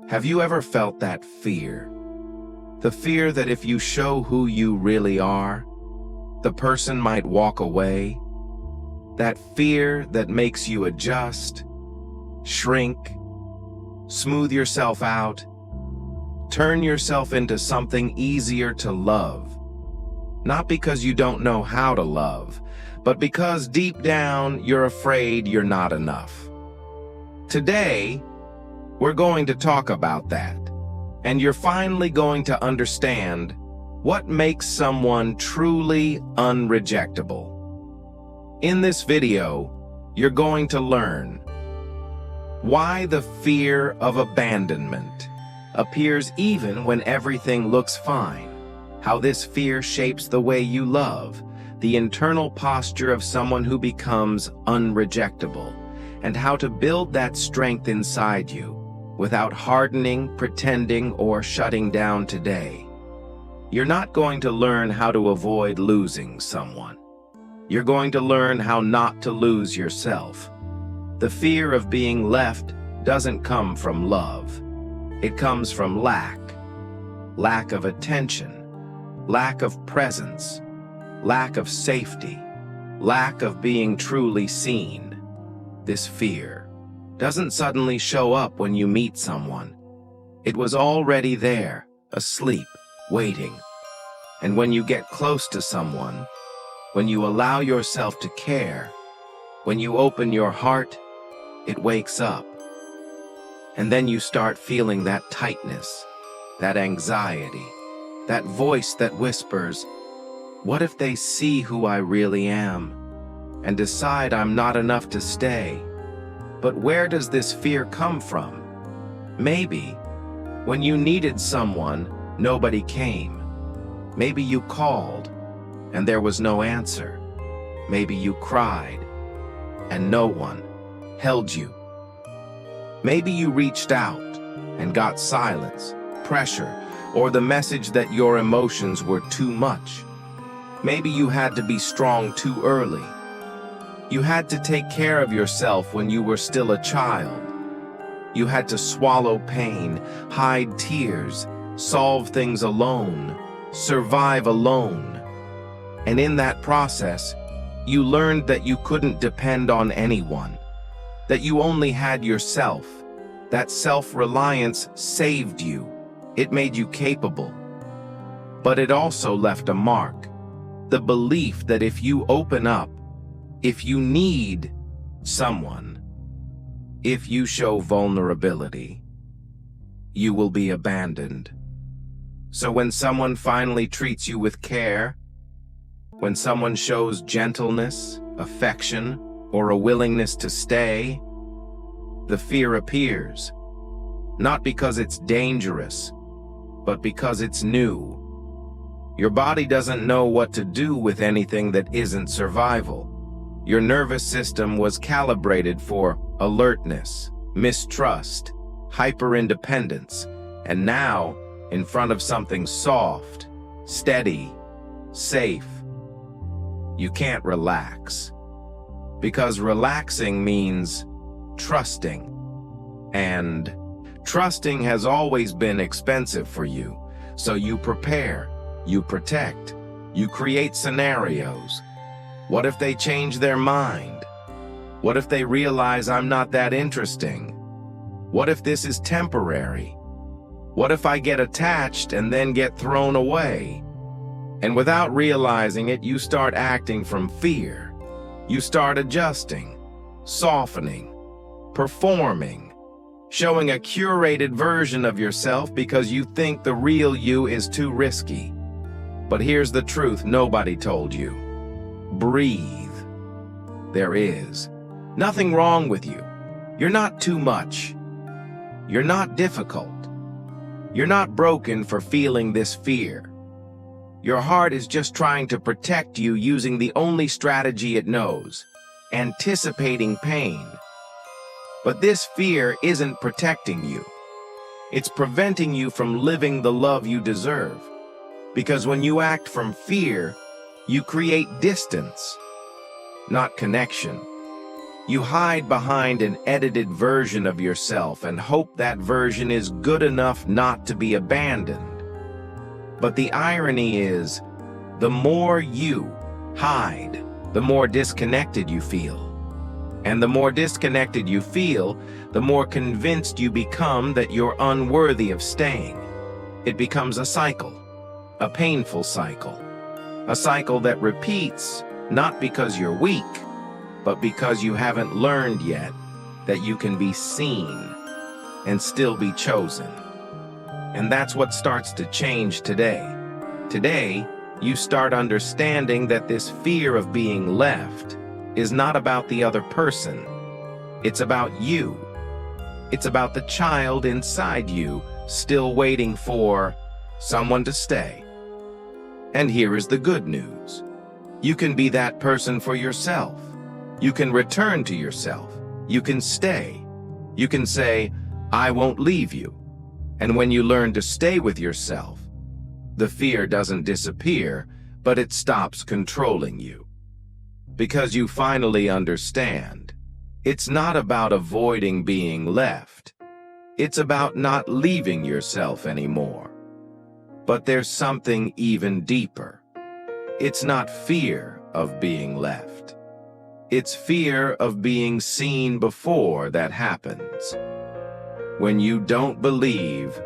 Have you ever felt that fear? The fear that if you show who you really are, the person might walk away? That fear that makes you adjust, shrink, smooth yourself out, turn yourself into something easier to love. Not because you don't know how to love, but because deep down you're afraid you're not enough. Today, we're going to talk about that, and you're finally going to understand what makes someone truly unrejectable. In this video, you're going to learn why the fear of abandonment appears even when everything looks fine, how this fear shapes the way you love, the internal posture of someone who becomes unrejectable, and how to build that strength inside you without hardening, pretending, or shutting down today. You're not going to learn how to avoid losing someone. You're going to learn how not to lose yourself. The fear of being left doesn't come from love. It comes from lack of attention, lack of presence, lack of safety, lack of being truly seen. This fear doesn't suddenly show up when you meet someone. It was already there, asleep, waiting. And when you get close to someone, when you allow yourself to care, when you open your heart, it wakes up. And then you start feeling that tightness, that anxiety, that voice that whispers, "What if they see who I really am and decide I'm not enough to stay?" But where does this fear come from? Maybe when you needed someone, nobody came. Maybe you called and there was no answer. Maybe you cried and no one held you. Maybe you reached out and got silence, pressure, or the message that your emotions were too much. Maybe you had to be strong too early. You had to take care of yourself when you were still a child. You had to swallow pain, hide tears, solve things alone, survive alone. And in that process, you learned that you couldn't depend on anyone, that you only had yourself. That self-reliance saved you. It made you capable. But it also left a mark. The belief that if you open up, if you need someone, if you show vulnerability, you will be abandoned. So when someone finally treats you with care, when someone shows gentleness, affection, or a willingness to stay, the fear appears, not because it's dangerous, but because it's new. Your body doesn't know what to do with anything that isn't survival. Your nervous system was calibrated for alertness, mistrust, hyper-independence, and now, in front of something soft, steady, safe, you can't relax. Because relaxing means trusting. And trusting has always been expensive for you, so you prepare, you protect, you create scenarios. What if they change their mind? What if they realize I'm not that interesting? What if this is temporary? What if I get attached and then get thrown away? And without realizing it, you start acting from fear. You start adjusting, softening, performing, showing a curated version of yourself because you think the real you is too risky. But here's the truth nobody told you. Breathe. There is nothing wrong with you. You're not too much. You're not difficult. You're not broken for feeling this fear. Your heart is just trying to protect you using the only strategy it knows, anticipating pain. But this fear isn't protecting you. It's preventing you from living the love you deserve. Because when you act from fear, you create distance, not connection. You hide behind an edited version of yourself and hope that version is good enough not to be abandoned. But the irony is, the more you hide, the more disconnected you feel. And the more disconnected you feel, the more convinced you become that you're unworthy of staying. It becomes a cycle, a painful cycle, a cycle that repeats not because you're weak, but because you haven't learned yet that you can be seen and still be chosen. And that's what starts to change today. Today, you start understanding that this fear of being left is not about the other person. It's about you. It's about the child inside you still waiting for someone to stay. And here is the good news. You can be that person for yourself. You can return to yourself. You can stay. You can say, I won't leave you. And when you learn to stay with yourself, the fear doesn't disappear, but it stops controlling you. Because you finally understand, it's not about avoiding being left. It's about not leaving yourself anymore. But there's something even deeper. It's not fear of being left. It's fear of being seen before that happens. When you don't believe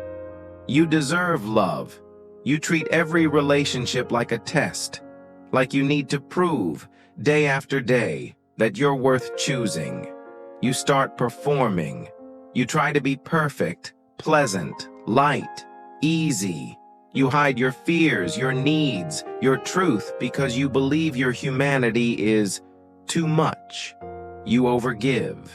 you deserve love, you treat every relationship like a test, like you need to prove day after day that you're worth choosing. You start performing. You try to be perfect, pleasant, light, easy. You hide your fears, your needs, your truth because you believe your humanity is too much. You overgive.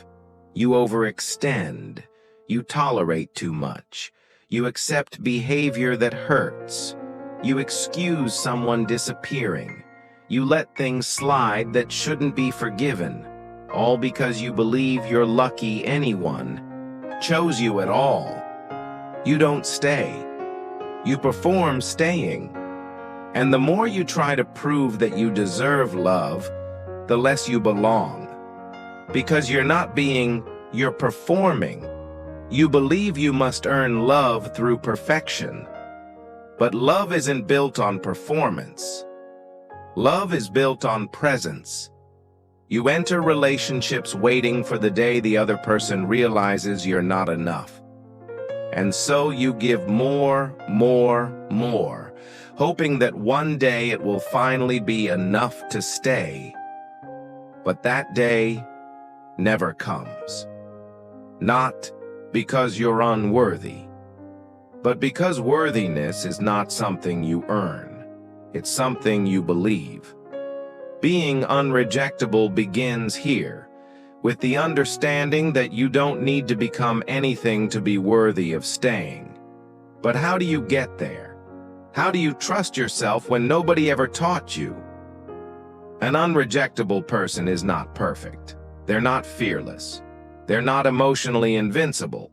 You overextend. You tolerate too much. You accept behavior that hurts. You excuse someone disappearing. You let things slide that shouldn't be forgiven, all because you believe you're lucky anyone chose you at all. You don't stay. You perform staying. And the more you try to prove that you deserve love, the less you belong. Because you're performing. You believe you must earn love through perfection. But love isn't built on performance. Love is built on presence. You enter relationships waiting for the day the other person realizes you're not enough. And so you give more, hoping that one day it will finally be enough to stay. But that day never comes. Not because you're unworthy, but because worthiness is not something you earn. It's something you believe. Being unrejectable begins here, with the understanding that you don't need to become anything to be worthy of staying. But how do you get there? How do you trust yourself when nobody ever taught you? An unrejectable person is not perfect. They're not fearless. They're not emotionally invincible.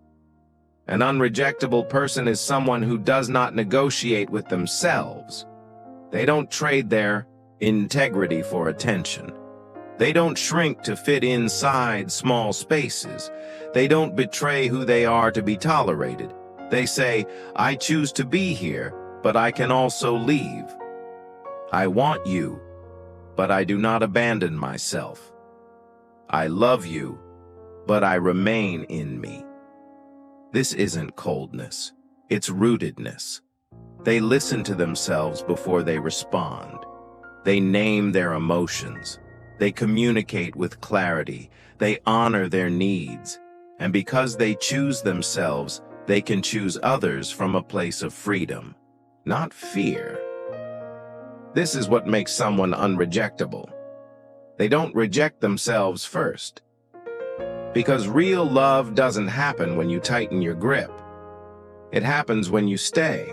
An unrejectable person is someone who does not negotiate with themselves. They don't trade their integrity for attention. They don't shrink to fit inside small spaces. They don't betray who they are to be tolerated. They say, I choose to be here, but I can also leave. I want you, but I do not abandon myself. I love you, but I remain in me. This isn't coldness, it's rootedness. They listen to themselves before they respond. They name their emotions. They communicate with clarity. They honor their needs. And because they choose themselves, they can choose others from a place of freedom, not fear. This is what makes someone unrejectable. They don't reject themselves first. Because real love doesn't happen when you tighten your grip. It happens when you stay,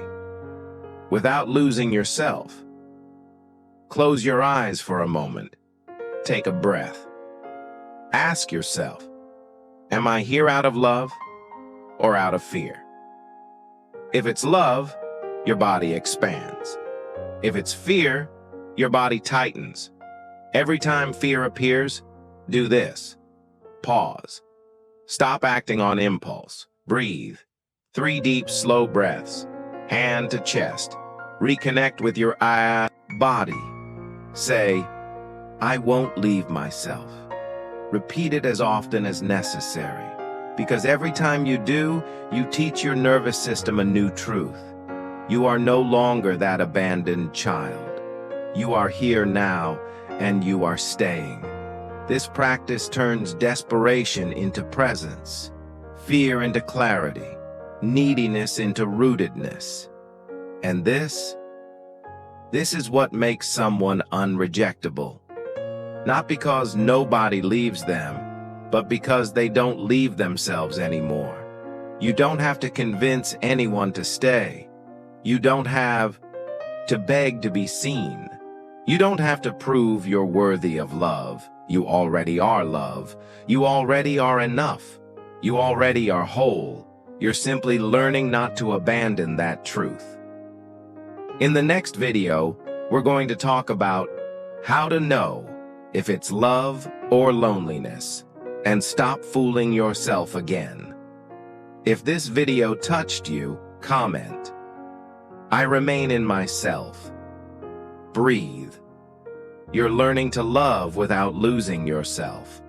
without losing yourself. Close your eyes for a moment. Take a breath. Ask yourself, am I here out of love or out of fear? If it's love, your body expands. If it's fear, your body tightens. Every time fear appears, do this. Pause. Stop acting on impulse. Breathe. 3 deep, slow breaths. Hand to chest. Reconnect with your body. Say, I won't leave myself. Repeat it as often as necessary, because every time you do, you teach your nervous system a new truth. You are no longer that abandoned child. You are here now, and you are staying. This practice turns desperation into presence, fear into clarity, neediness into rootedness. And this is what makes someone unrejectable. Not because nobody leaves them, but because they don't leave themselves anymore. You don't have to convince anyone to stay. You don't have to beg to be seen. You don't have to prove you're worthy of love. You already are love. You already are enough. You already are whole. You're simply learning not to abandon that truth. In the next video, we're going to talk about how to know if it's love or loneliness, and stop fooling yourself again. If this video touched you, comment. I remain in myself. Breathe. You're learning to love without losing yourself.